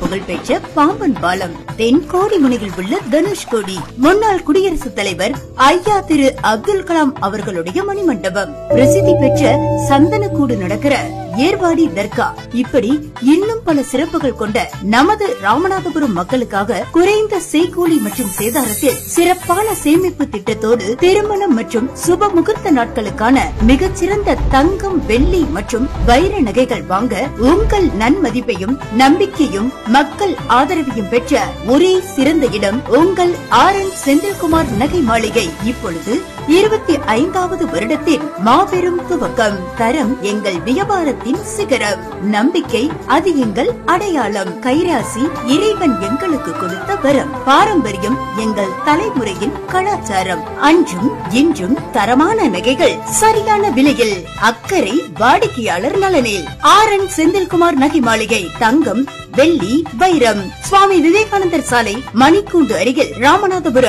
புகழ்பெற்ற பாம்பன் பாலம், தென்கோடி முனையில் உள்ள தனுஷ்கோடி, முன்னாள் குடியரசுத் தலைவர் ஐயா திரு அப்துல் கலாம் அவர்களுடைய மணிமண்டபம், பிரசித்தி பெற்ற சந்தனக்கூடு நடக்கிற ஏர்வாடி தர்கா, இப்படி இன்னும் பல சிறப்புகள் கொண்ட நமது ராமநாதபுரம் மக்களுக்காக குறைந்த செய்கூலி மற்றும் சேதாரத்தில் சிறப்பான சேமிப்பு திட்டத்தோடு திருமணம் மற்றும் சுப முகூர்த்த நாட்களுக்கான மிகச்சிறந்த தங்கம், வெள்ளி மற்றும் வைர நகைகள் வாங்க உங்கள் நன்மதிப்பையும் நம்பிக்கையும் மக்கள் ஆதரவையும் பெற்ற ஒரே சிறந்த இடம் உங்கள் RN செந்தில்குமார் நகை மாளிகை. இப்பொழுது 25வது வருடத்தின் மாபெரும் துவக்கம். தரம் எங்கள் வியாபாரத்தின் சிகரம், நம்பிக்கை அது எங்கள் அடையாளம், கைராசி இறைவன் எங்களுக்கு கொடுத்த வரம், பாரம்பரியம் எங்கள் தலைமுறையின் கலாச்சாரம், அன்றும் இன்றும் தரமான நகைகள் சரியான விலையில், அக்கறை வாடிக்கையாளர் நலனில். RN செந்தில்குமார் நகை மாளிகை, தங்கம், வெள்ளி, வைரம், சுவாமி விவேகானந்தர் சாலை, மணிக்கூண்டு அருகில், ராமநாதபுரம்.